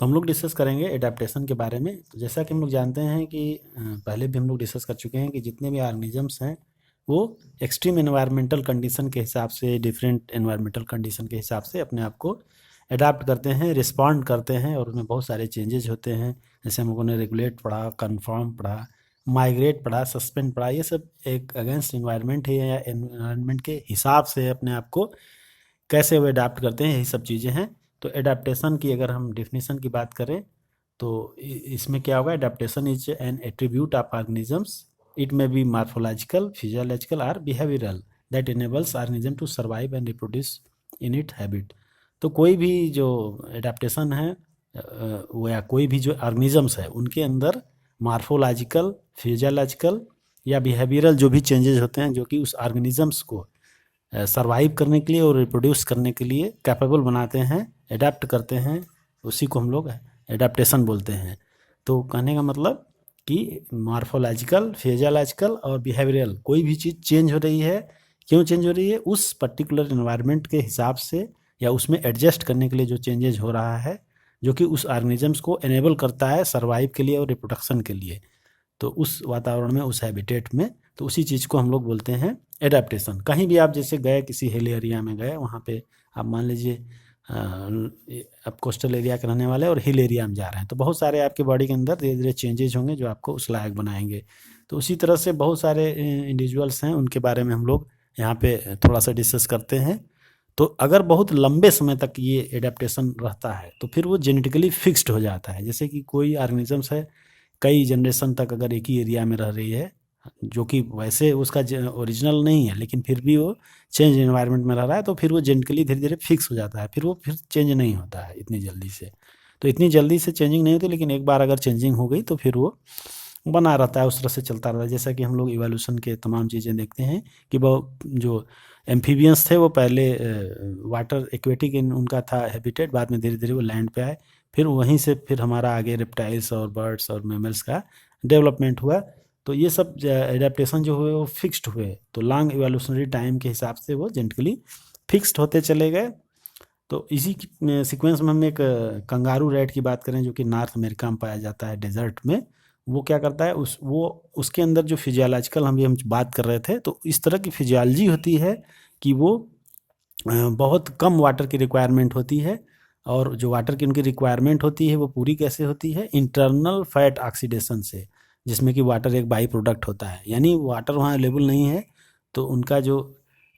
तो हम लोग डिस्कस करेंगे एडाप्टेशन के बारे में। तो जैसा कि हम लोग जानते हैं कि पहले भी हम लोग डिस्कस कर चुके हैं कि जितने भी ऑर्गेनिजम्स हैं वो एक्सट्रीम एनवायरमेंटल कंडीशन के हिसाब से, डिफरेंट एनवायरमेंटल कंडीशन के हिसाब से अपने आप को अडाप्ट करते हैं, रिस्पॉन्ड करते हैं और उनमें बहुत सारे चेंजेज होते हैं। जैसे हम लोगों ने रेगुलेट पढ़ा, कन्फर्म पढ़ा, माइग्रेट पढ़ा, सस्पेंड पढ़ा। ये सब एक अगेंस्ट इन्वायरमेंट है या एनवायरमेंट के हिसाब से अपने आप को कैसे वो अडाप्ट करते हैं, यही सब चीज़ें हैं। तो एडाप्टेशन की अगर हम डेफिनेशन की बात करें तो इसमें क्या होगा, adaptation is an attribute of organisms, it may be morphological, physiological और behavioural that enables organism to survive and reproduce in it habit. तो कोई भी जो एडाप्टेशन है वो या कोई भी जो ऑर्गेनिजम्स है उनके अंदर मार्फोलॉजिकल, फिजियोलॉजिकल या बिहेवियरल जो भी चेंजेस होते हैं जो कि उस ऑर्गेनिजम्स को सर्वाइव करने के लिए और रिप्रोड्यूस करने के लिए कैपेबल बनाते हैं, एडाप्ट करते हैं, उसी को हम लोग एडाप्टेशन बोलते हैं। तो कहने का मतलब कि मार्फोलॉजिकल, फिजियोलॉजिकल और बिहेवियरल कोई भी चीज़ चेंज हो रही है, क्यों चेंज हो रही है, उस पर्टिकुलर इन्वायरमेंट के हिसाब से या उसमें एडजस्ट करने के लिए जो चेंजेज हो रहा है, जो कि उस ऑर्गेनिजम्स को एनेबल करता है सर्वाइव के लिए और रिप्रोडक्शन के लिए, तो उस वातावरण में, उस हैबिटेट में, तो उसी चीज़ को हम लोग बोलते हैं एडाप्टेशन। कहीं भी आप जैसे गए, किसी हिल एरिया में गए, वहाँ पे आप मान लीजिए आप कोस्टल एरिया के रहने वाले और हिल एरिया में जा रहे हैं, तो बहुत सारे आपके बॉडी के अंदर धीरे धीरे चेंजेज होंगे जो आपको उस लायक बनाएंगे। तो उसी तरह से बहुत सारे इंडिविजुअल्स हैं, उनके बारे में हम लोग यहाँ पे थोड़ा सा डिस्कस करते हैं। तो अगर बहुत लंबे समय तक ये एडेप्टेशन रहता है तो फिर वो जेनेटिकली फिक्स्ड हो जाता है। जैसे कि कोई ऑर्गेनिजम्स है कई जनरेशन तक अगर एक ही एरिया में रह रही है, जो कि वैसे उसका ओरिजिनल नहीं है, लेकिन फिर भी वो चेंज एनवायरनमेंट में रह रहा है, तो फिर वो जेनेटिकली धीरे धीरे फिक्स हो जाता है, फिर वो फिर चेंज नहीं होता है इतनी जल्दी से। तो इतनी जल्दी से चेंजिंग नहीं होती, लेकिन एक बार अगर चेंजिंग हो गई तो फिर वो बना रहता है, उस तरह से चलता रहता है। जैसा कि हम लोग इवोल्यूशन के तमाम चीज़ें देखते हैं कि वो जो एम्फीबियंस थे वो पहले वाटर एक्वेटिक उनका था हैबिटेट, बाद में धीरे धीरे वो लैंड पे आए, फिर वहीं से फिर हमारा आगे रेप्टाइल्स और बर्ड्स और मैमल्स का डेवलपमेंट हुआ। तो ये सब एडेप्टेशन जो हुए वो फिक्स्ड हुए, तो लॉन्ग इवोल्यूशनरी टाइम के हिसाब से वो जेनेटिकली फिक्स्ड होते चले गए। तो इसी सीक्वेंस में हम एक कंगारू रैट की बात करें जो कि नॉर्थ अमेरिका में पाया जाता है, डेजर्ट में। वो क्या करता है, उसके अंदर जो फिजियोलॉजिकल हम बात कर रहे थे, तो इस तरह की फिजियोलॉजी होती है कि वो बहुत कम वाटर की रिक्वायरमेंट होती है, और जो वाटर की उनकी रिक्वायरमेंट होती है वो पूरी कैसे होती है, इंटरनल फैट ऑक्सीडेशन से, जिसमें कि वाटर एक बाई प्रोडक्ट होता है। यानी वाटर वहाँ अवेलेबल नहीं है तो उनका जो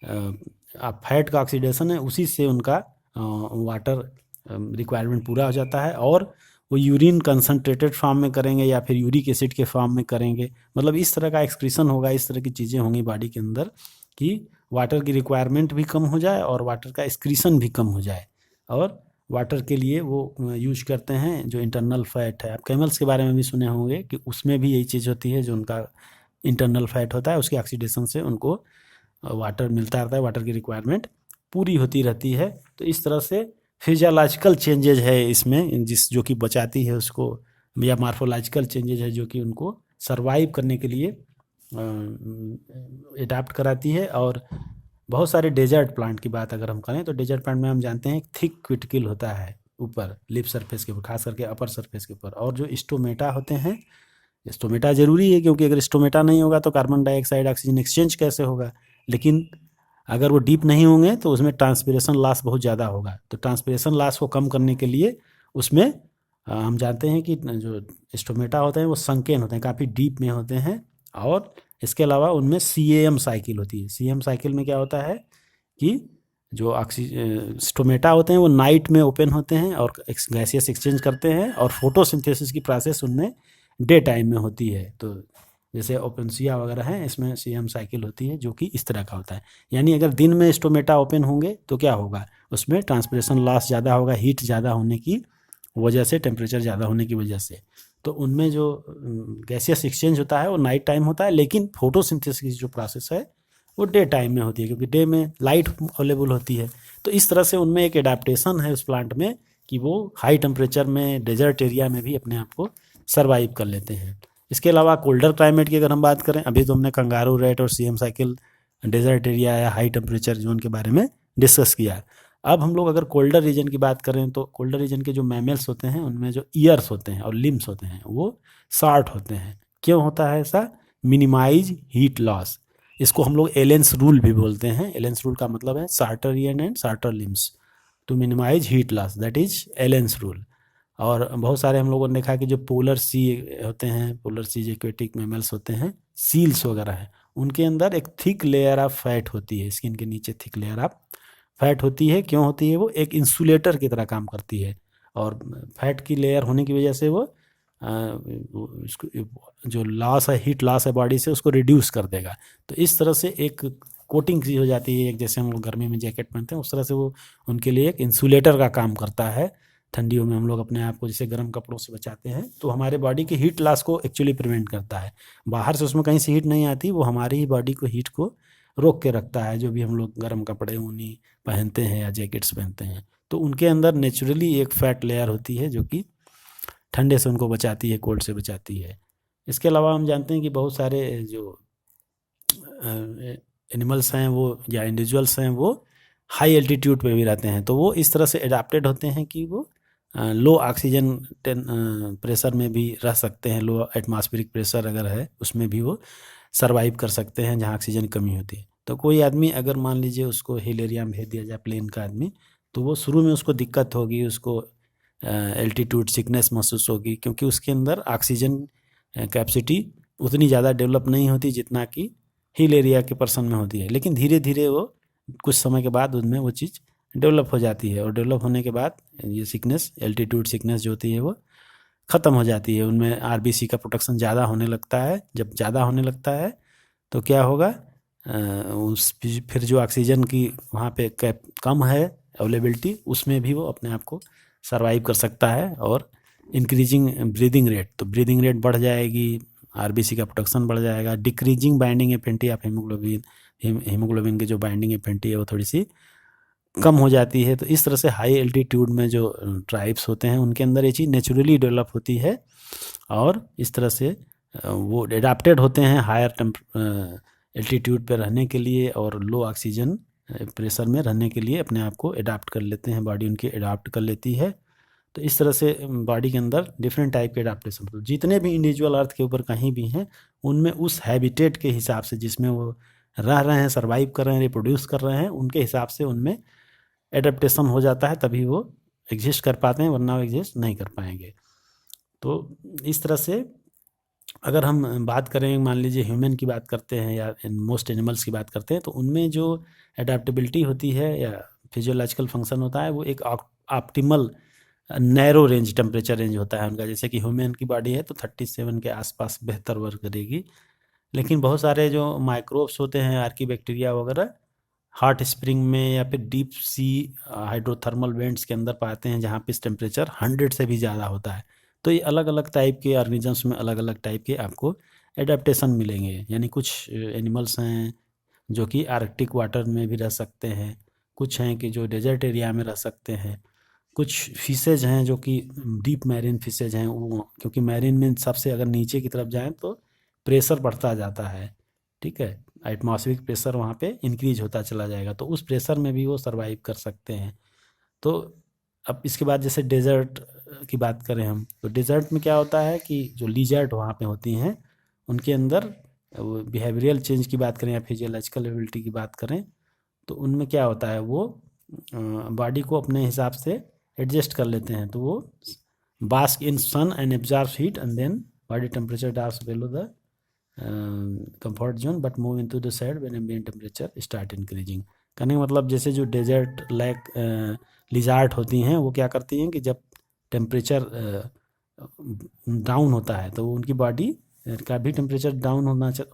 फैट का ऑक्सीडेशन है उसी से उनका वाटर रिक्वायरमेंट पूरा हो जाता है, और वो यूरिन कंसनट्रेटेड फॉर्म में करेंगे या फिर यूरिक एसिड के फॉर्म में करेंगे। मतलब इस तरह का एक्सक्रीशन होगा, इस तरह की चीज़ें होंगी बॉडी के अंदर कि वाटर की रिक्वायरमेंट भी कम हो जाए और वाटर का एक्सक्रीशन भी कम हो जाए। और वाटर के लिए वो यूज करते हैं जो इंटरनल फैट है। आप कैमल्स के बारे में भी सुने होंगे कि उसमें भी यही चीज़ होती है, जो उनका इंटरनल फैट होता है उसके ऑक्सीडेशन से उनको वाटर मिलता रहता है, वाटर की रिक्वायरमेंट पूरी होती रहती है। तो इस तरह से फिजियोलॉजिकल चेंजेज है इसमें जो कि बचाती है उसको, या मार्फोलॉजिकल चेंजेज है जो कि उनको सर्वाइव करने के लिए अडाप्ट कराती है। और बहुत सारे डेजर्ट प्लांट की बात अगर हम करें तो डेजर्ट प्लांट में हम जानते हैं थिक क्यूटिकल होता है ऊपर लिप सरफेस के ऊपर, खास करके अपर सरफेस के ऊपर। और जो स्टोमेटा होते हैं, स्टोमेटा जरूरी है क्योंकि अगर स्टोमेटा नहीं होगा तो कार्बन डाइऑक्साइड ऑक्सीजन एक्सचेंज कैसे होगा। लेकिन अगर वो डीप नहीं होंगे तो उसमें ट्रांसपिरेशन लॉस बहुत ज़्यादा होगा। तो ट्रांसपिरेशन लॉस को कम करने के लिए उसमें हम जानते हैं कि जो स्टोमेटा होते हैं वो संकेन होते हैं, काफ़ी डीप में होते हैं। और इसके अलावा उनमें CAM साइकिल होती है। CAM साइकिल में क्या होता है कि जो स्टोमेटा होते हैं वो नाइट में ओपन होते हैं और गैसियस एक्सचेंज करते हैं, और फोटोसिंथेसिस की प्रोसेस उनमें डे टाइम में होती है। तो जैसे ओपेनसिया वगैरह है, इसमें CAM साइकिल होती है जो कि इस तरह का होता है। यानी अगर दिन में स्टोमेटा ओपन होंगे तो क्या होगा, उसमें ट्रांसपिरेशन लॉस ज़्यादा होगा, हीट ज़्यादा होने की वजह से, टेम्परेचर ज़्यादा होने की वजह से। तो उनमें जो गैसियस एक्सचेंज होता है वो नाइट टाइम होता है, लेकिन फोटोसिंथेसिस की जो प्रोसेस है वो डे टाइम में होती है क्योंकि डे में लाइट अवेलेबल होती है। तो इस तरह से उनमें एक एडाप्टेशन है उस प्लांट में कि वो हाई टेम्परेचर में, डेजर्ट एरिया में भी अपने आप को सर्वाइव कर लेते हैं। इसके अलावा कोल्डर क्लाइमेट की अगर हम बात करें, अभी तो हमने कंगारू रैट और CAM साइकिल, डेजर्ट एरिया या हाई टेम्परेचर जोन के बारे में डिस्कस किया। अब हम लोग अगर कोल्डर रीजन की बात करें तो कोल्डर रीजन के जो मैमल्स होते हैं उनमें जो ईयर्स होते हैं और लिम्स होते हैं वो शार्ट होते हैं। क्यों होता है ऐसा? Minimize heat loss. इसको हम लोग एलेंस रूल भी बोलते हैं। एलेंस रूल का मतलब है shorter ear and shorter limbs to minimize heat loss, that is Allen's rule. और बहुत सारे हम लोगों ने देखा कि जो पोलर सी होते हैं, पोलर सी एक्वेटिक मैमल्स होते हैं, सील्स वगैरह हैं, उनके अंदर एक थिक लेयर ऑफ फैट होती है, स्किन के नीचे थिक लेयर ऑफ फैट होती है। क्यों होती है? वो एक इंसुलेटर की तरह काम करती है और फैट की लेयर होने की वजह से वो उसको जो लॉस है, हीट लॉस है बॉडी से, उसको रिड्यूस कर देगा। तो इस तरह से एक कोटिंग सी हो जाती है, एक जैसे हम लोग गर्मी में जैकेट पहनते हैं उस तरह से वो उनके लिए एक इंसुलेटर का काम करता है। ठंडियों में हम लोग अपने आप को जैसे गर्म कपड़ों से बचाते हैं, तो हमारे बॉडी के हीट लॉस को एक्चुअली प्रिवेंट करता है। बाहर से उसमें कहीं से हीट नहीं आती, वो हमारी ही बॉडी को हीट को रोक के रखता है। जो भी हम लोग गर्म कपड़े ऊनी पहनते हैं या जैकेट्स पहनते हैं, तो उनके अंदर नेचुरली एक फैट लेयर होती है जो कि ठंडे से उनको बचाती है, कोल्ड से बचाती है। इसके अलावा हम जानते हैं कि बहुत सारे जो एनिमल्स हैं वो या इंडिविजुअल्स हैं वो हाई एल्टीट्यूड पे भी रहते हैं, तो वो इस तरह से एडाप्टेड होते हैं कि वो लो ऑक्सीजन प्रेशर में भी रह सकते हैं। लो एटमॉस्फेरिक प्रेशर अगर है उसमें भी वो सरवाइव कर सकते हैं जहाँ ऑक्सीजन की कमी होती है। तो कोई आदमी अगर मान लीजिए उसको हिल एरिया में भेज दिया जाए, प्लेन का आदमी, तो वो शुरू में उसको दिक्कत होगी, उसको एल्टीट्यूड सिकनेस महसूस होगी, क्योंकि उसके अंदर ऑक्सीजन कैपेसिटी उतनी ज़्यादा डेवलप नहीं होती जितना कि हिल एरिया के पर्सन में होती है। लेकिन धीरे धीरे वो कुछ समय के बाद उनमें वो चीज़ डेवलप हो जाती है और डेवलप होने के बाद ये सिकनेस, एल्टीट्यूड सिकनेस जो होती है वो ख़त्म हो जाती है। उनमें आरबीसी का प्रोडक्शन ज़्यादा होने लगता है। जब ज़्यादा होने लगता है तो क्या होगा, उस फिर जो ऑक्सीजन की वहाँ पे कैप कम है अवेलेबिलिटी, उसमें भी वो अपने आप को सरवाइव कर सकता है। और इंक्रीजिंग ब्रीदिंग रेट, तो ब्रीदिंग रेट बढ़ जाएगी, आरबीसी का प्रोडक्शन बढ़ जाएगा। Decreasing binding affinity of haemoglobin, haemoglobin की जो बाइंडिंग एफिनिटी है वो थोड़ी सी कम हो जाती है। तो इस तरह से हाई एल्टीट्यूड में जो ट्राइब्स होते हैं उनके अंदर ये चीज़ नेचुरली डेवलप होती है और इस तरह से वो एडाप्टेड होते हैं हायर एल्टीट्यूड पर रहने के लिए और लो ऑक्सीजन प्रेशर में रहने के लिए अपने आप को एडाप्ट कर लेते हैं, बॉडी उनकी एडाप्ट कर लेती है। तो इस तरह से बॉडी के अंदर डिफरेंट टाइप के एडाप्टेशन, तो जितने भी इंडिविजुअल अर्थ के ऊपर कहीं भी हैं उनमें उस हैबिटेट के हिसाब से जिसमें वो रह रहे हैं, सर्वाइव कर रहे हैं, रिप्रोड्यूस कर रहे हैं, उनके हिसाब से उनमें एडेप्टेशन हो जाता है, तभी वो एग्जिस्ट कर पाते हैं, वरना वो एग्जिस्ट नहीं कर पाएंगे। तो इस तरह से अगर हम बात करें, मान लीजिए ह्यूमन की बात करते हैं या मोस्ट एनिमल्स की बात करते हैं, तो उनमें जो एडेप्टेबिलिटी होती है या फिजियोलॉजिकल फंक्शन होता है वो एक optimal narrow range temperature range होता है उनका। जैसे कि ह्यूमन की बॉडी है तो 37 के आसपास बेहतर वर्क करेगी, लेकिन बहुत सारे जो माइक्रोब्स होते हैं, आर्की बैक्टीरिया वगैरह, हॉट स्प्रिंग में या फिर डीप सी हाइड्रोथर्मल वेंट्स के अंदर पाते हैं जहाँ पे टेम्परेचर 100 से भी ज़्यादा होता है। तो ये अलग अलग टाइप के ऑर्गेनिजम्स में अलग अलग टाइप के आपको एडेप्टेशन मिलेंगे। यानी कुछ एनिमल्स हैं जो कि आर्कटिक वाटर में भी रह सकते हैं, कुछ हैं कि जो डेजर्ट एरिया में रह सकते हैं, कुछ फिशेज हैं जो कि डीप मैरीन फिशेज हैं, वो क्योंकि मैरीन में सबसे अगर नीचे की तरफ जाएं तो प्रेशर बढ़ता जाता है, ठीक है, एटमॉस्फेरिक प्रेशर वहाँ पे इंक्रीज होता चला जाएगा, तो उस प्रेशर में भी वो सरवाइव कर सकते हैं। तो अब इसके बाद जैसे डेजर्ट की बात करें हम, तो डेजर्ट में क्या होता है कि जो लिजर्ट वहाँ पे होती हैं उनके अंदर वो बिहेवियरल चेंज की बात करें या फिजियोलॉजिकल एबिलिटी की बात करें, तो उनमें क्या होता है वो बॉडी को अपने हिसाब से एडजस्ट कर लेते हैं। तो वो bask in sun and absorb heat and then body temperature drops below the comfort zone but move into the side when ambient temperature start increasing. कहने का मतलब जैसे जो डेजर्ट लाइक लिजार्ट होती हैं वो क्या करती हैं कि जब टेम्परेचर डाउन होता है तो उनकी बॉडी का भी टेम्परेचर डाउन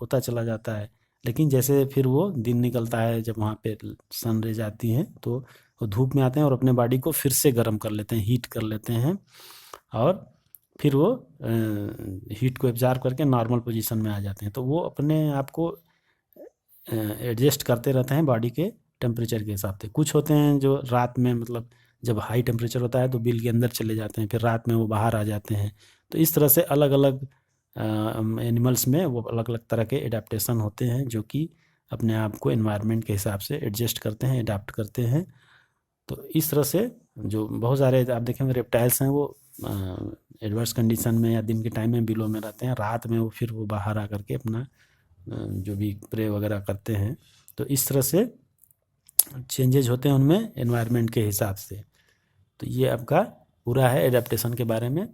होता चला जाता है, लेकिन जैसे फिर वो दिन निकलता है, जब वहाँ पे सन रेज आती हैं तो वो धूप में आते हैं और अपने बॉडी को फिर से गर्म कर लेते हैं, हीट कर लेते हैं, और फिर वो हीट को एब्जॉर्ब करके नॉर्मल पोजीशन में आ जाते हैं। तो वो अपने आप को एडजस्ट करते रहते हैं बॉडी के टेम्परेचर के हिसाब से। कुछ होते हैं जो रात में, मतलब जब हाई टेम्परेचर होता है तो बिल के अंदर चले जाते हैं, फिर रात में वो बाहर आ जाते हैं। तो इस तरह से अलग अलग एनिमल्स में वो अलग अलग तरह के एडाप्टेशन होते हैं जो कि अपने आप को एनवायरनमेंट के हिसाब से एडजस्ट करते हैं, अडाप्ट करते हैं। तो इस तरह से जो बहुत सारे आप देखेंगे रेप्टाइल्स हैं वो एडवर्स कंडीशन में या दिन के टाइम में बिलो में रहते हैं, रात में वो फिर वो बाहर आकर के अपना जो भी प्रे वगैरह करते हैं। तो इस तरह से चेंजेज होते हैं उनमें एनवायरनमेंट के हिसाब से। तो ये आपका पूरा है एडेप्टेशन के बारे में।